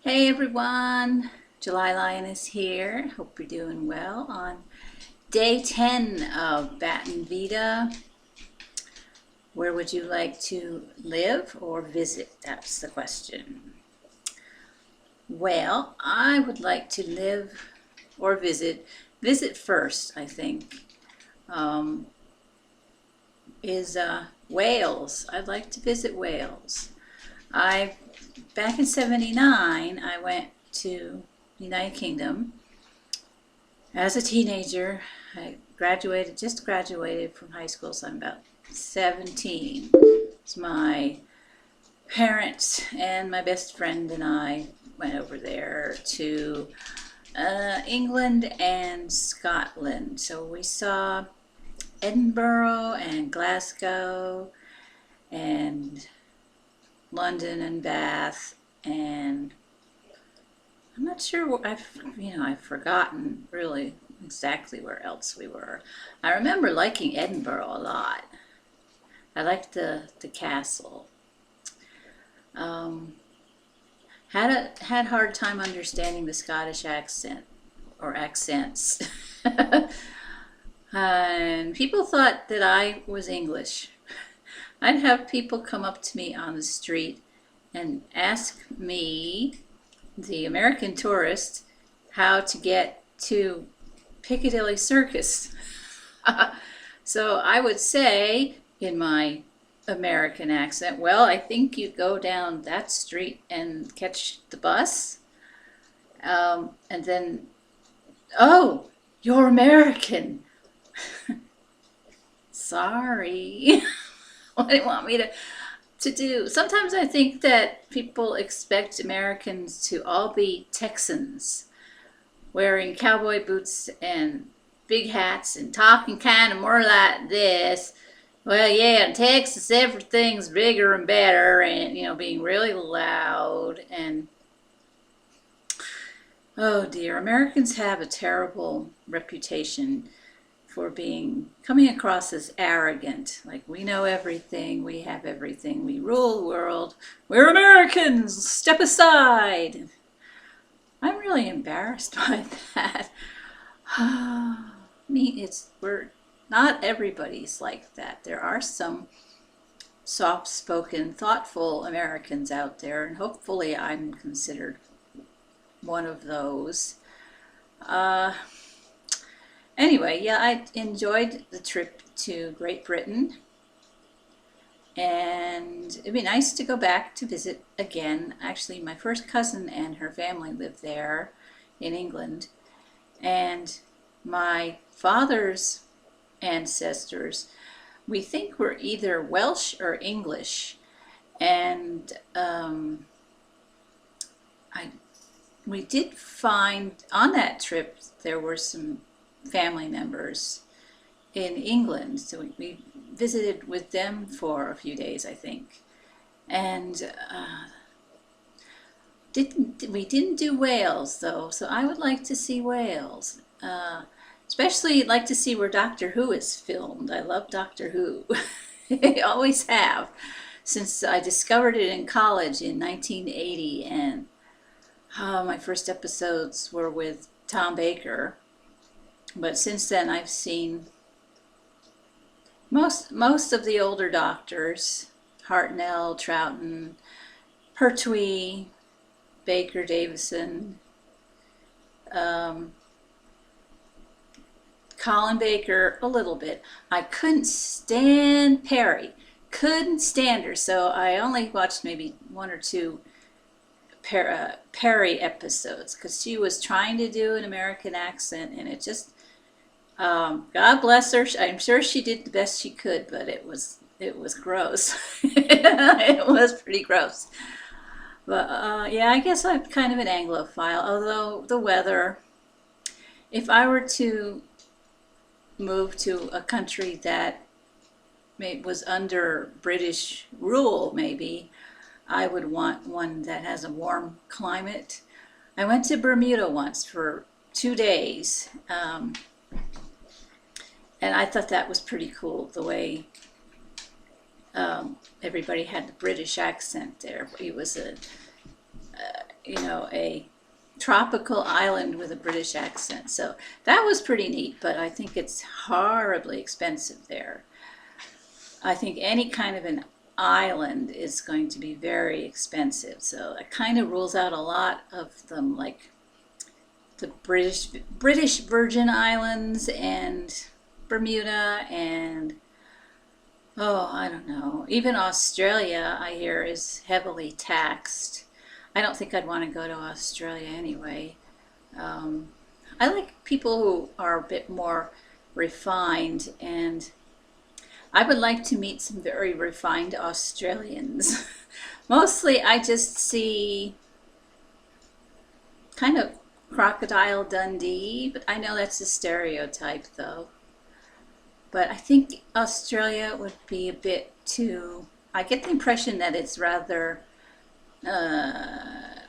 Hey everyone, July Lioness here. Hope you're doing well on day 10 of Batten VEDA. Where would you like to live or visit? That's the question. Well, I would like to live or visit. Visit first, I think, um, is Wales. I'd like to visit Wales. Back in '79, I went to the United Kingdom as a teenager. I just graduated from high school, so I'm about 17. It's my parents and my best friend and I went over there to England and Scotland. So we saw Edinburgh and Glasgow and London and Bath, and I'm not sure. I've forgotten really exactly where else we were. I remember liking Edinburgh a lot. I liked the castle. Um, had hard time understanding the Scottish accent or accents, and people thought that I was English. I'd have people come up to me on the street and ask me, the American tourist, how to get to Piccadilly Circus. So I would say in my American accent, well, I think you go down that street and catch the bus. And then, oh, you're American. Sorry. What do you want me to do? Sometimes I think that people expect Americans to all be Texans, wearing cowboy boots and big hats and talking kind of more like this. Well, yeah, in Texas, everything's bigger and better, and being really loud. And oh dear, Americans have a terrible reputation for coming across as arrogant, like we know everything, we have everything, we rule the world, we're Americans, step aside. I'm really embarrassed by that. I mean, we're not everybody's like that. There are some soft-spoken, thoughtful Americans out there, and hopefully I'm considered one of those. Uh, Anyway, yeah, I enjoyed the trip to Great Britain, and it'd be nice to go back to visit again. Actually, my first cousin and her family live there in England, and my father's ancestors, we think were either Welsh or English, and I we did find on that trip there were some family members in England, so we visited with them for a few days, I think. And we didn't do Wales though, so I would like to see Wales. Especially like to see where Doctor Who is filmed. I love Doctor Who. I always have since I discovered it in college in 1980, and my first episodes were with Tom Baker. But since then, I've seen most of the older doctors: Hartnell, Troughton, Pertwee, Baker, Davison, um, Colin Baker a little bit. I couldn't stand Perry. Couldn't stand her, so I only watched maybe one or two Perry episodes because she was trying to do an American accent, and it just God bless her. I'm sure she did the best she could, but it was gross. It was pretty gross. But yeah, I guess I'm kind of an Anglophile. Although the weather, if I were to move to a country that was under British rule, maybe I would want one that has a warm climate. I went to Bermuda once for 2 days. And I thought that was pretty cool, the way everybody had the British accent there. a tropical island with a British accent. So that was pretty neat, but I think it's horribly expensive there. I think any kind of an island is going to be very expensive. So it kind of rules out a lot of them, like the British Virgin Islands and Bermuda and I don't know. Even Australia, I hear, is heavily taxed. I don't think I'd want to go to Australia anyway. I like people who are a bit more refined, and I would like to meet some very refined Australians. Mostly I just see kind of Crocodile Dundee, but I know that's a stereotype though. But I think Australia would be a bit too, I get the impression that it's rather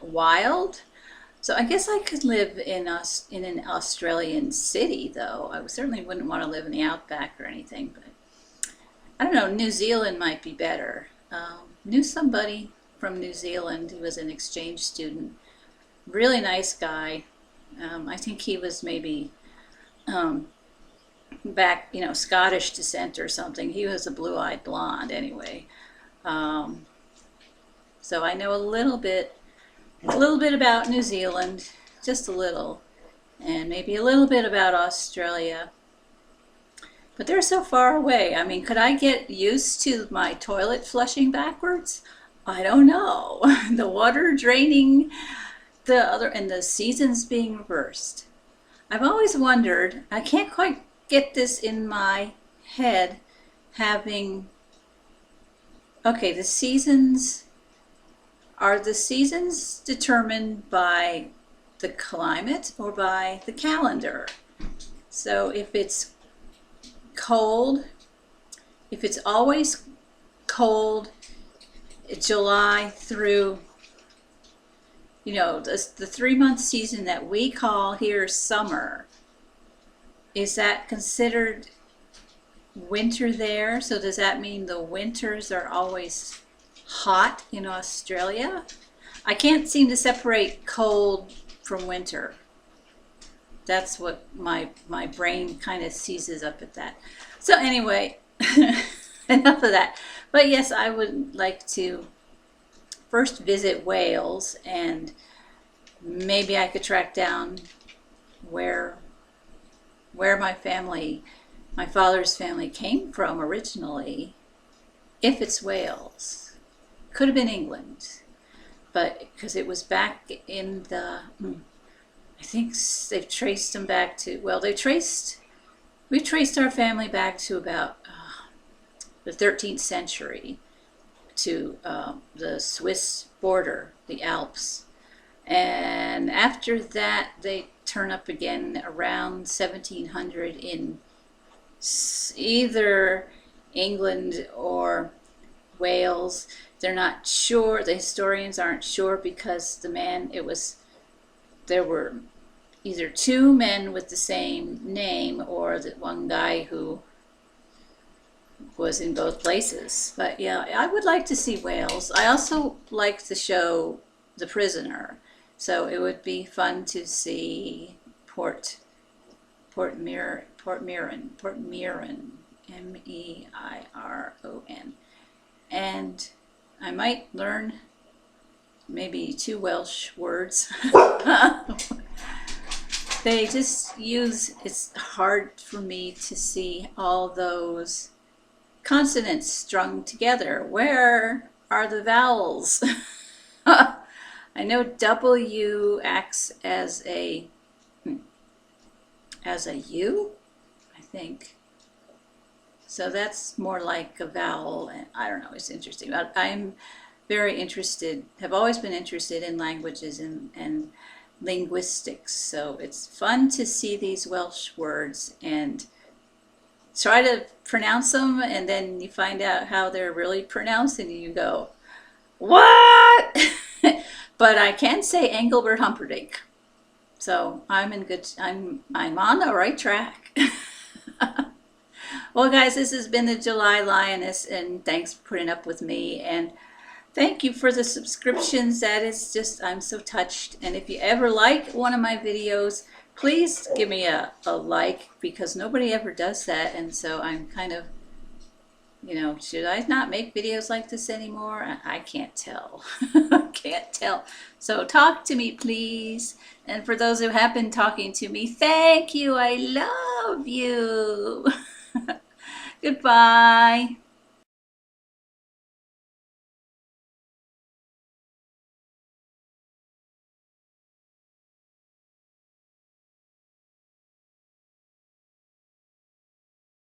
wild. So I guess I could live in an Australian city though. I certainly wouldn't want to live in the outback or anything, but I don't know, New Zealand might be better. Knew somebody from New Zealand who was an exchange student. Really nice guy. I think he was maybe back, Scottish descent or something. He was a blue-eyed blonde anyway. So I know a little bit about New Zealand, just a little, and maybe a little bit about Australia. But they're so far away. I mean, could I get used to my toilet flushing backwards? I don't know. The water draining and the seasons being reversed. I've always wondered, I can't quite get this in my head, okay, are the seasons determined by the climate or by the calendar? So if it's cold, if it's always cold, July through, the 3-month season that we call here summer, is that considered winter there? So does that mean the winters are always hot in Australia? I can't seem to separate cold from winter. That's what my brain kind of seizes up at that. So anyway, enough of that. But yes, I would like to first visit Wales, and maybe I could track down where my father's family came from originally, if it's Wales. Could have been England, but because it was back in the, I think they've traced them back to, we traced our family back to about the 13th century, to the Swiss border, the Alps. And after that, they turn up again around 1700 in either England or Wales. They're not sure, the historians aren't sure, because there were either two men with the same name, or that one guy who was in both places. But yeah, I would like to see Wales. I also like the show The Prisoner, so it would be fun to see Port Meiron, Meiron, and I might learn maybe 2 Welsh words. They just it's hard for me to see all those consonants strung together. Where are the vowels? I know W acts as a U, I think. So that's more like a vowel, and I don't know, it's interesting. But I'm very interested, have always been interested in languages and linguistics. So it's fun to see these Welsh words and try to pronounce them, and then you find out how they're really pronounced, and you go, what? But I can say Engelbert Humperdinck. So I'm on the right track. Well, guys, this has been the July Lioness, and thanks for putting up with me. And Thank you for the subscriptions. That is just, I'm so touched. And if you ever like one of my videos, please give me a like, because nobody ever does that. And so I'm kind of, you know, should I not make videos like this anymore? I can't tell. I can't tell. So talk to me, please. And for those who have been talking to me, thank you. I love you. Goodbye.